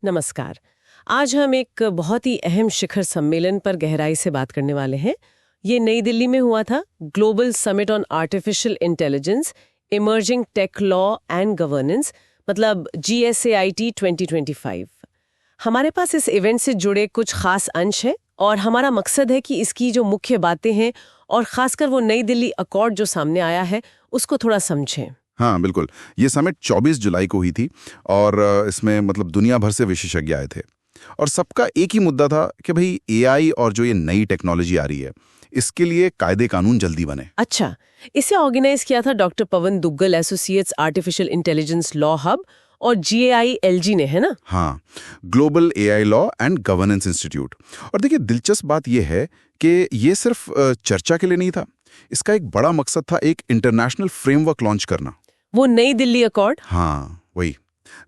नमस्कार। आज हम एक बहुत ही अहम शिखर सम्मेलन पर गहराई से बात करने वाले हैं। ये नई दिल्ली में हुआ था, global summit on artificial intelligence, emerging tech law and governance, मतलब GSAIT 2025। हमारे पास इस इवेंट से जुड़े कुछ खास अंश हैं और हमारा मकसद है कि इसकी जो मुख्य बातें हैं और खासकर वो नई दिल्ली अकॉर्ड जो सामने आया है उसको थोड़ा समझें। हाँ बिल्कुल। ये समिट 24 जुलाई को हुई थी और इसमें मतलब दुनिया भर से विशेषज्ञ आए थे और सबका एक ही मुद्दा था कि भाई एआई और जो ये नई टेक्नोलॉजी आ रही है इसके लिए कायदे कानून जल्दी बने। अच्छा, इसे ऑर्गेनाइज किया था doctor Pawan Duggal associates artificial intelligence law hub और GAILG ने, है ना? हाँ, global AI law and governance institute. और देखिए दिलचस्प बात यह है कि ये सिर्फ चर्चा के लिए नहीं था, इसका एक बड़ा मकसद था एक इंटरनेशनल फ्रेमवर्क लॉन्च करना। वो नई दिल्ली अकॉर्ड। हाँ वही,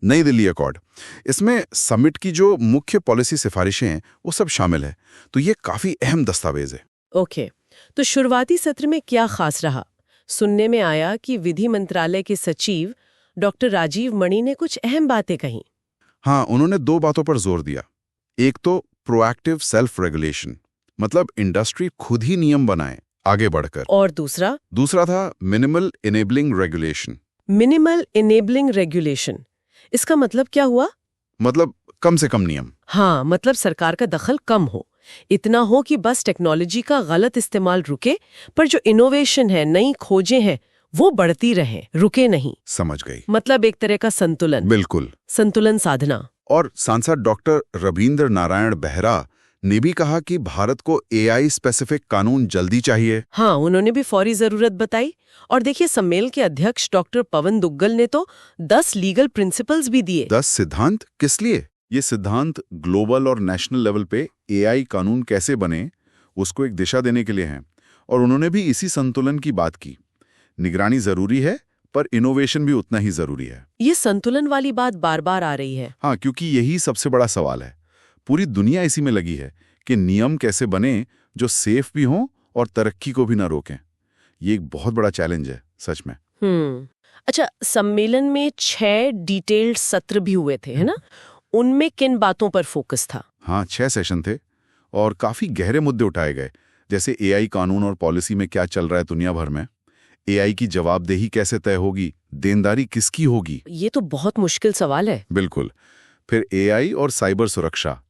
नई दिल्ली अकॉर्ड। इसमें समिट की जो मुख्य पॉलिसी सिफारिशें हैं वो सब शामिल है, तो ये काफी अहम दस्तावेज है। ओके, तो शुरुआती सत्र में क्या खास रहा? सुनने में आया कि विधि मंत्रालय के सचिव डॉक्टर राजीव मणि ने कुछ अहम बातें कहीं। हाँ, उन्होंने दो बातों पर जोर दिया। एक तो प्रोएक्टिव सेल्फ रेगुलेशन, मतलब इंडस्ट्री खुद ही नियम बनाए आगे बढ़कर, और दूसरा था minimal enabling regulation. Minimal enabling regulation, इसका मतलब क्या हुआ? मतलब कम से कम नियम। हाँ, मतलब सरकार का दखल कम हो, इतना हो कि बस टेक्नोलॉजी का गलत इस्तेमाल रुके, पर जो इनोवेशन है, नई खोजें हैं, वो बढ़ती रहे, रुके नहीं। समझ गई। मतलब एक तरह का संतुलन। बिल्कुल, संतुलन साधना। और सांसद डॉक्टर रविंद्र नारायण बेहरा ने भी कहा कि भारत को एआई स्पेसिफिक कानून जल्दी चाहिए। हाँ, उन्होंने भी फौरी जरूरत बताई। और देखिए, सम्मेलन के अध्यक्ष डॉक्टर पवन दुग्गल ने तो 10 लीगल प्रिंसिपल्स भी दिए। 10 सिद्धांत किस लिए? ये सिद्धांत ग्लोबल और नेशनल लेवल पे एआई कानून कैसे बने उसको एक दिशा देने के लिए हैं। और उन्होंने भी इसी संतुलन की बात की। निगरानी जरूरी है पर इनोवेशन भी उतना ही जरूरी है। ये संतुलन वाली बात बार बार आ रही है। हाँ, क्योंकि यही सबसे बड़ा सवाल है। पूरी दुनिया इसी में लगी है कि नियम कैसे बने जो सेफ भी हों और तरक्की को भी ना रोकें। ये एक बहुत बड़ा चैलेंज है सच में। अच्छा, सम्मेलन में 6 डिटेल्ड सत्र भी हुए थे, है ना? उनमें किन बातों पर फोकस था? हाँ, 6 सेशन थे और काफी गहरे मुद्दे उठाए गए, जैसे एआई कानून और पॉलिसी में क्या चल रहा है दुनिया भर में, एआई की जवाबदेही कैसे तय होगी, देनदारी किसकी होगी। ये तो बहुत मुश्किल सवाल है। बिल्कुल। फिर एआई और साइबर सुरक्षा,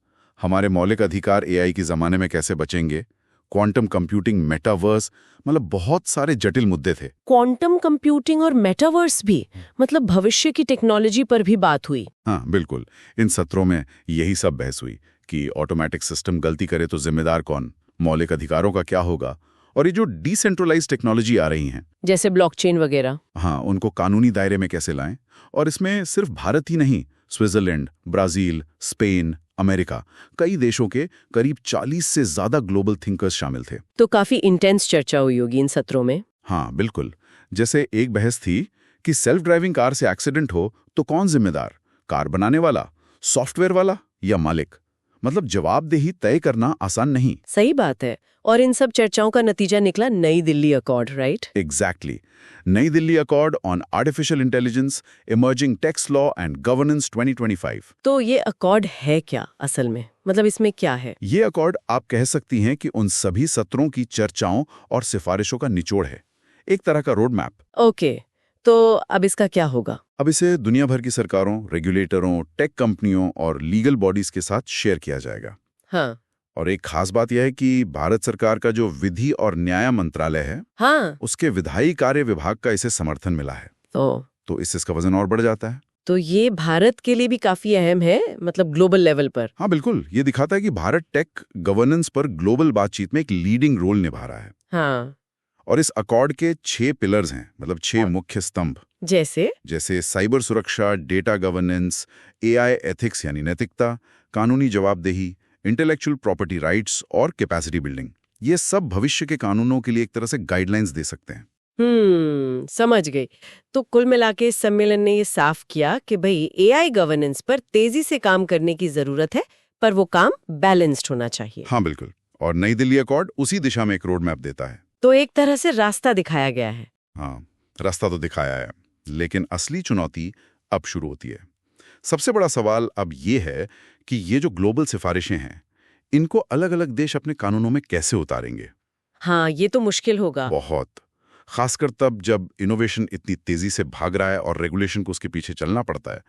हमारे मौलिक अधिकार एआई के जमाने में कैसे बचेंगे, क्वांटम कंप्यूटिंग, मेटावर्स, मतलब बहुत सारे जटिल मुद्दे थे। क्वांटम कंप्यूटिंग और मेटावर्स भी, मतलब भविष्य की टेक्नोलॉजी पर भी बात हुई। हाँ बिल्कुल, इन सत्रों में यही सब बहस हुई कि ऑटोमेटिक सिस्टम गलती करे तो जिम्मेदार कौन, मौलिक अधिकारों का क्या होगा, और ये जो डिसेंट्रलाइज टेक्नोलॉजी आ रही हैं जैसे ब्लॉकचेन वगैरह, हाँ, उनको कानूनी दायरे में कैसे लाएं। और इसमें सिर्फ भारत ही नहीं, स्विट्जरलैंड, ब्राजील, स्पेन, अमेरिका, कई देशों के करीब 40 से ज्यादा ग्लोबल थिंकर्स शामिल थे। तो काफी इंटेंस चर्चा हुई होगी इन सत्रों में। हाँ बिल्कुल। जैसे एक बहस थी कि सेल्फ ड्राइविंग कार से एक्सीडेंट हो तो कौन जिम्मेदार, कार बनाने वाला, सॉफ्टवेयर वाला या मालिक। मतलब जवाबदेही तय करना आसान नहीं। सही बात है। और इन सब चर्चाओं का नतीजा निकला नई Delhi accord, right? Exactly. Nai Delhi accord on artificial intelligence, emerging techs law and governance 2025। तो ये अकॉर्ड है क्या असल में? मतलब इसमें क्या है? ये अकॉर्ड आप कह सकती हैं कि उन सभी सत्रों की चर्चाओं और सिफारिशों का निचोड़ है, एक तरह का रोड मैप। ओके, तो अब इसका क्या होगा? अब इसे दुनिया भर की सरकारों, रेगुलेटरों, टेक कंपनियों और लीगल बॉडीज के साथ शेयर किया जाएगा। हाँ। और एक खास बात यह है कि भारत सरकार का जो विधि और न्याय मंत्रालय है, हाँ। उसके विधायी कार्य विभाग का इसे समर्थन मिला है। तो इससे इसका वजन और बढ़ जाता है। तो ये भारत के लिए भी काफी अहम है, मतलब ग्लोबल लेवल पर। हाँ बिल्कुल, ये दिखाता है कि भारत टेक गवर्नेंस पर ग्लोबल बातचीत में एक लीडिंग रोल निभा रहा है। हाँ। और इस अकॉर्ड के 6 पिलर्स हैं, मतलब 6 मुख्य स्तंभ। जैसे साइबर सुरक्षा, डेटा गवर्नेंस, एआई एथिक्स यानी नैतिकता, कानूनी जवाबदेही, इंटेलेक्चुअल प्रॉपर्टी राइट्स और कैपेसिटी बिल्डिंग। ये सब भविष्य के कानूनों के लिए एक तरह से गाइडलाइंस दे सकते हैं। समझ गई। तो कुल मिलाके इस सम्मेलन ने ये साफ किया कि भाई एआई गवर्नेंस पर तेजी से काम करने की जरूरत है, पर वो काम बैलेंस्ड होना चाहिए। हाँ बिल्कुल। और नई दिल्ली अकॉर्ड उसी दिशा में एक रोड मैप देता है। तो एक तरह से रास्ता दिखाया गया है। हाँ, रास्ता तो दिखाया है, लेकिन असली चुनौती अब शुरू होती है। सबसे बड़ा सवाल अब ये है कि ये जो ग्लोबल सिफारिशें हैं, इनको अलग-अलग देश अपने कानूनों में कैसे उतारेंगे? हाँ, ये तो मुश्किल होगा। बहुत। खासकर तब जब इनोवेशन इतनी तेजी से भाग रहा है और रेगुलेशन को उसके पीछे चलना पड़ता है।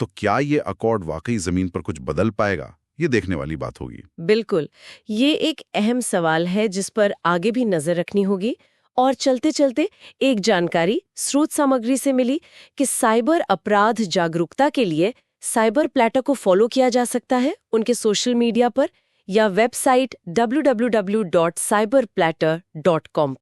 तो क्या ये अकॉर्ड वाकई जमीन पर कुछ बदल पाएगा? ये देखने वाली बात होगी। बिल्कुल, ये एक अहम सवाल है जिस पर आगे भी नजर रखनी होगी। और चलते चलते एक जानकारी स्रोत सामग्री से मिली कि साइबर अपराध जागरूकता के लिए साइबर प्लैटर को फॉलो किया जा सकता है उनके सोशल मीडिया पर या वेबसाइट www.cyberplatter.com